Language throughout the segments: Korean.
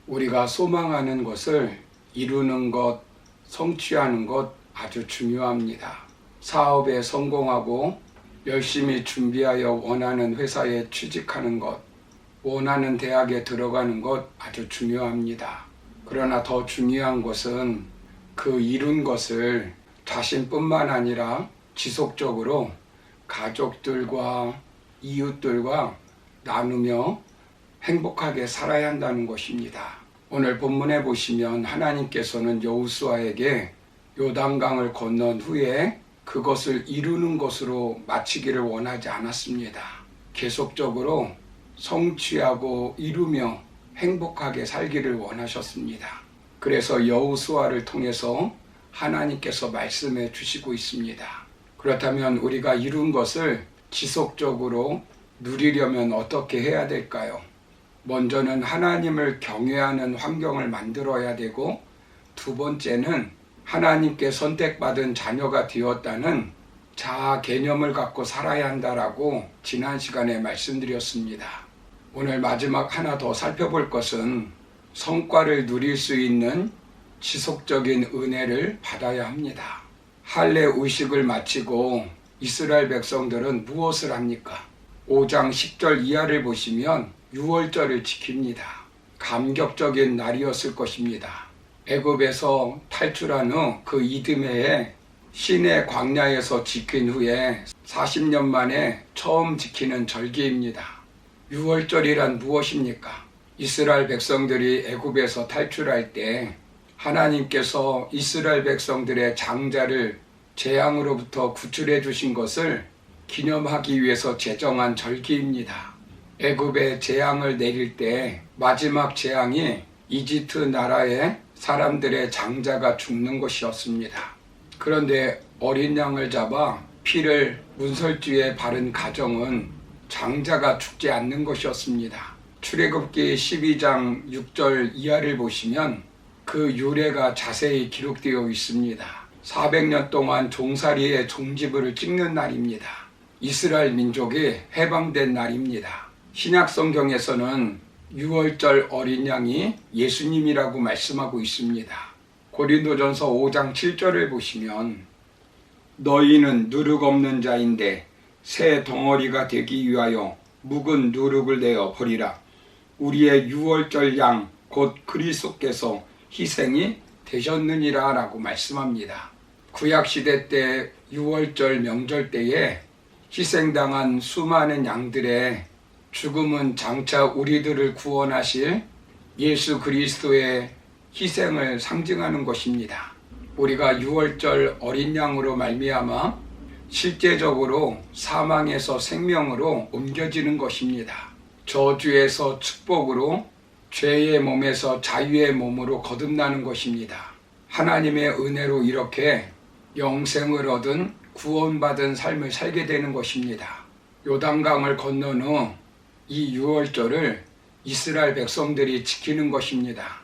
우리가 소망하는 것을 이루는 것, 성취하는 것 아주 중요합니다. 사업에 성공하고 열심히 준비하여 원하는 회사에 취직하는 것, 원하는 대학에 들어가는 것 아주 중요합니다. 그러나 더 중요한 것은 그 이룬 것을 자신뿐만 아니라 지속적으로 가족들과 이웃들과 나누며 행복하게 살아야 한다는 것입니다. 오늘 본문에 보시면 하나님께서는 여호수아에게 요단강을 건넌 후에 그것을 이루는 것으로 마치기를 원하지 않았습니다. 계속적으로 성취하고 이루며 행복하게 살기를 원하셨습니다. 그래서 여호수아를 통해서 하나님께서 말씀해 주시고 있습니다. 그렇다면 우리가 이룬 것을 지속적으로 누리려면 어떻게 해야 될까요? 먼저는 하나님을 경외하는 환경을 만들어야 되고, 두 번째는 하나님께 선택받은 자녀가 되었다는 자아 개념을 갖고 살아야 한다라고 지난 시간에 말씀드렸습니다. 오늘 마지막 하나 더 살펴볼 것은 성과를 누릴 수 있는 지속적인 은혜를 받아야 합니다. 할례 의식을 마치고 이스라엘 백성들은 무엇을 합니까? 5장 10절 이하를 보시면 유월절을 지킵니다. 감격적인 날이었을 것입니다. 애굽에서 탈출한 후 그 이듬해에 시내 광야에서 지킨 후에 40년 만에 처음 지키는 절기입니다. 유월절이란 무엇입니까? 이스라엘 백성들이 애굽에서 탈출할 때 하나님께서 이스라엘 백성들의 장자를 재앙으로부터 구출해 주신 것을 기념하기 위해서 제정한 절기입니다. 애굽에 재앙을 내릴 때 마지막 재앙이 이집트 나라의 사람들의 장자가 죽는 것이었습니다. 그런데 어린 양을 잡아 피를 문설주에 바른 가정은 장자가 죽지 않는 것이었습니다. 출애굽기 12장 6절 이하를 보시면 그 유래가 자세히 기록되어 있습니다. 400년 동안 종살이의 종지부를 찍는 날입니다. 이스라엘 민족이 해방된 날입니다. 신약 성경에서는 유월절 어린 양이 예수님이라고 말씀하고 있습니다. 고린도전서 5장 7절을 보시면 너희는 누룩 없는 자인데 새 덩어리가 되기 위하여 묵은 누룩을 내어 버리라. 우리의 유월절 양 곧 그리스도께서 희생이 되셨느니라 라고 말씀합니다. 구약시대 때 유월절 명절 때에 희생당한 수많은 양들의 죽음은 장차 우리들을 구원하실 예수 그리스도의 희생을 상징하는 것입니다. 우리가 유월절 어린 양으로 말미암아 실제적으로 사망에서 생명으로 옮겨지는 것입니다. 저주에서 축복으로, 죄의 몸에서 자유의 몸으로 거듭나는 것입니다. 하나님의 은혜로 이렇게 영생을 얻은 구원받은 삶을 살게 되는 것입니다. 요단강을 건넌 후 이 유월절을 이스라엘 백성들이 지키는 것입니다.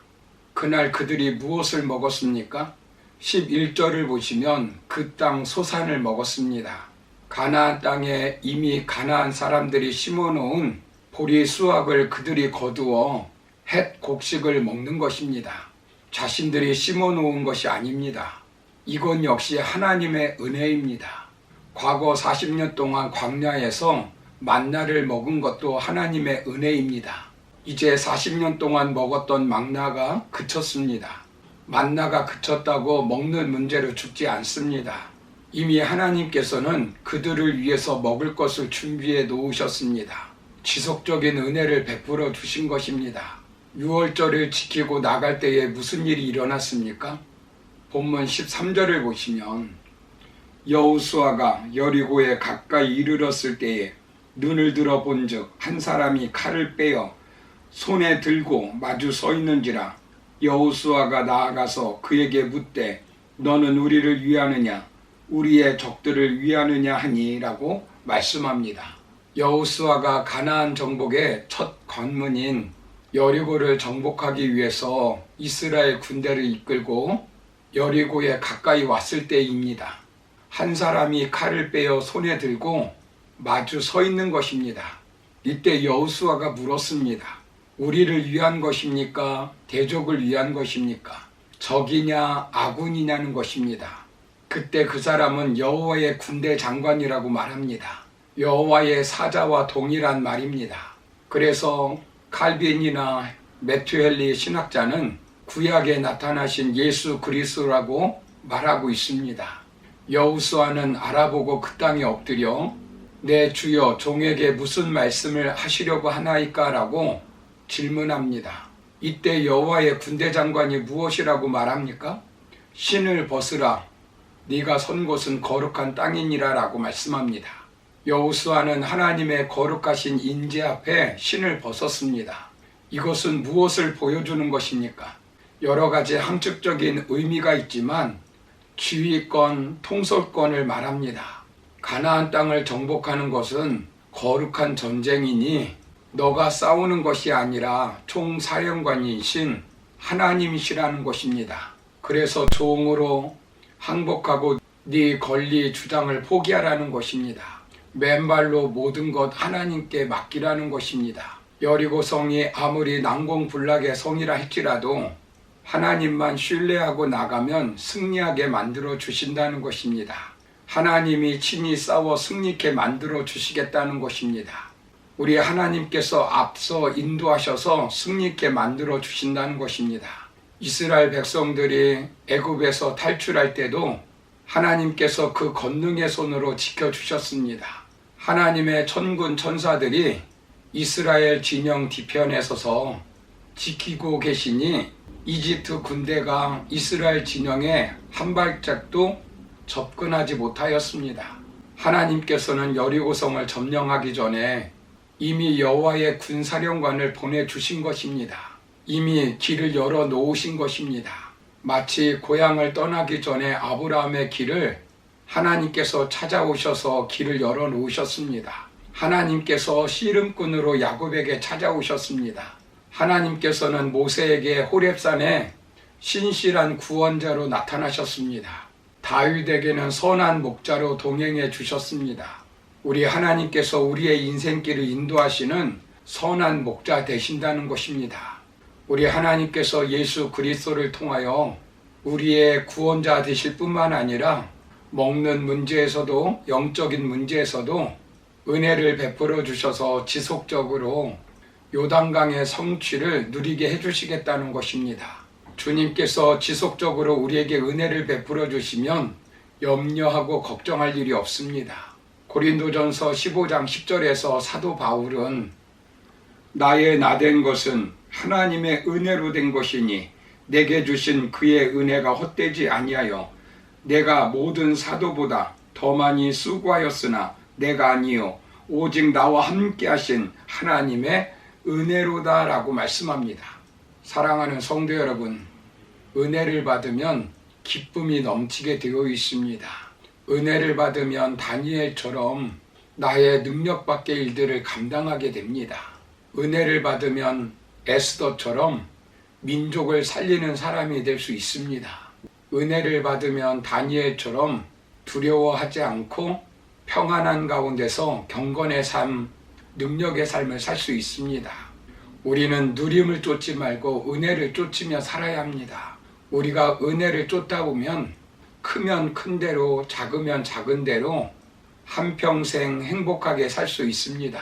그날 그들이 무엇을 먹었습니까? 11절을 보시면 그 땅 소산을 먹었습니다. 가나안 땅에 이미 가나안 사람들이 심어놓은 보리 수확을 그들이 거두어 햇 곡식을 먹는 것입니다. 자신들이 심어놓은 것이 아닙니다. 이건 역시 하나님의 은혜입니다. 과거 40년 동안 광야에서 만나를 먹은 것도 하나님의 은혜입니다. 이제 40년 동안 먹었던 망나가 그쳤습니다. 만나가 그쳤다고 먹는 문제로 죽지 않습니다. 이미 하나님께서는 그들을 위해서 먹을 것을 준비해 놓으셨습니다. 지속적인 은혜를 베풀어 주신 것입니다. 유월절을 지키고 나갈 때에 무슨 일이 일어났습니까? 본문 13절을 보시면 여호수아가 여리고에 가까이 이르렀을 때에 눈을 들어 본즉 한 사람이 칼을 빼어 손에 들고 마주 서 있는지라. 여호수아가 나아가서 그에게 묻되 너는 우리를 위하느냐 우리의 적들을 위하느냐 하니라고 말씀합니다. 여호수아가 가나안 정복의 첫 관문인 여리고를 정복하기 위해서 이스라엘 군대를 이끌고 여리고에 가까이 왔을 때입니다. 한 사람이 칼을 빼어 손에 들고 마주 서 있는 것입니다. 이때 여호수아가 물었습니다. 우리를 위한 것입니까? 대적을 위한 것입니까? 적이냐 아군이냐는 것입니다. 그때 그 사람은 여호와의 군대 장관이라고 말합니다. 여호와의 사자와 동일한 말입니다. 그래서 칼빈이나 매튜헬리 신학자는 구약에 나타나신 예수 그리스도라고 말하고 있습니다. 여호수아는 알아보고 그 땅에 엎드려 내 주여 종에게 무슨 말씀을 하시려고 하나이까? 라고 질문합니다. 이때 여호와의 군대 장관이 무엇이라고 말합니까? 신을 벗으라. 네가 선 곳은 거룩한 땅이니라 라고 말씀합니다. 여호수아는 하나님의 거룩하신 인재 앞에 신을 벗었습니다. 이것은 무엇을 보여주는 것입니까? 여러 가지 함축적인 의미가 있지만 지휘권, 통솔권을 말합니다. 가나안 땅을 정복하는 것은 거룩한 전쟁이니 너가 싸우는 것이 아니라 총사령관이신 하나님이시라는 것입니다. 그래서 종으로 항복하고 네 권리 주장을 포기하라는 것입니다. 맨발로 모든 것 하나님께 맡기라는 것입니다. 여리고성이 아무리 난공불락의 성이라 할지라도 하나님만 신뢰하고 나가면 승리하게 만들어 주신다는 것입니다. 하나님이 친히 싸워 승리케 만들어 주시겠다는 것입니다. 우리 하나님께서 앞서 인도하셔서 승리케 만들어 주신다는 것입니다. 이스라엘 백성들이 애굽에서 탈출할 때도 하나님께서 그 권능의 손으로 지켜주셨습니다. 하나님의 천군 천사들이 이스라엘 진영 뒤편에 서서 지키고 계시니 이집트 군대가 이스라엘 진영에 한 발짝도 접근하지 못하였습니다. 하나님께서는 여리고성을 점령하기 전에 이미 여호와의 군사령관을 보내주신 것입니다. 이미 길을 열어 놓으신 것입니다. 마치 고향을 떠나기 전에 아브라함의 길을 하나님께서 찾아오셔서 길을 열어 놓으셨습니다. 하나님께서 씨름꾼으로 야곱에게 찾아오셨습니다. 하나님께서는 모세에게 호렙산에 신실한 구원자로 나타나셨습니다. 다윗에게는 선한 목자로 동행해 주셨습니다. 우리 하나님께서 우리의 인생길을 인도하시는 선한 목자 되신다는 것입니다. 우리 하나님께서 예수 그리스도를 통하여 우리의 구원자 되실 뿐만 아니라 먹는 문제에서도 영적인 문제에서도 은혜를 베풀어 주셔서 지속적으로 요단강의 성취를 누리게 해주시겠다는 것입니다. 주님께서 지속적으로 우리에게 은혜를 베풀어 주시면 염려하고 걱정할 일이 없습니다. 고린도전서 15장 10절에서 사도 바울은 나의 나된 것은 하나님의 은혜로 된 것이니 내게 주신 그의 은혜가 헛되지 아니하여 내가 모든 사도보다 더 많이 수고하였으나 내가 아니요 오직 나와 함께 하신 하나님의 은혜로다 라고 말씀합니다. 사랑하는 성도 여러분, 은혜를 받으면 기쁨이 넘치게 되어 있습니다. 은혜를 받으면 다니엘처럼 나의 능력 밖의 일들을 감당하게 됩니다. 은혜를 받으면 에스더처럼 민족을 살리는 사람이 될 수 있습니다. 은혜를 받으면 다니엘처럼 두려워하지 않고 평안한 가운데서 경건의 삶, 능력의 삶을 살 수 있습니다. 우리는 누림을 쫓지 말고 은혜를 쫓으며 살아야 합니다. 우리가 은혜를 쫓다 보면 크면 큰 대로 작으면 작은 대로 한평생 행복하게 살 수 있습니다.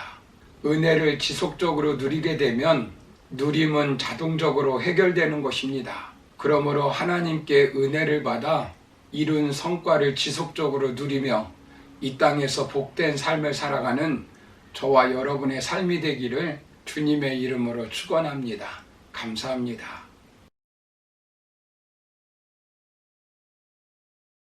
은혜를 지속적으로 누리게 되면 누림은 자동적으로 해결되는 것입니다. 그러므로 하나님께 은혜를 받아 이룬 성과를 지속적으로 누리며 이 땅에서 복된 삶을 살아가는 저와 여러분의 삶이 되기를 주님의 이름으로 축원합니다. 감사합니다.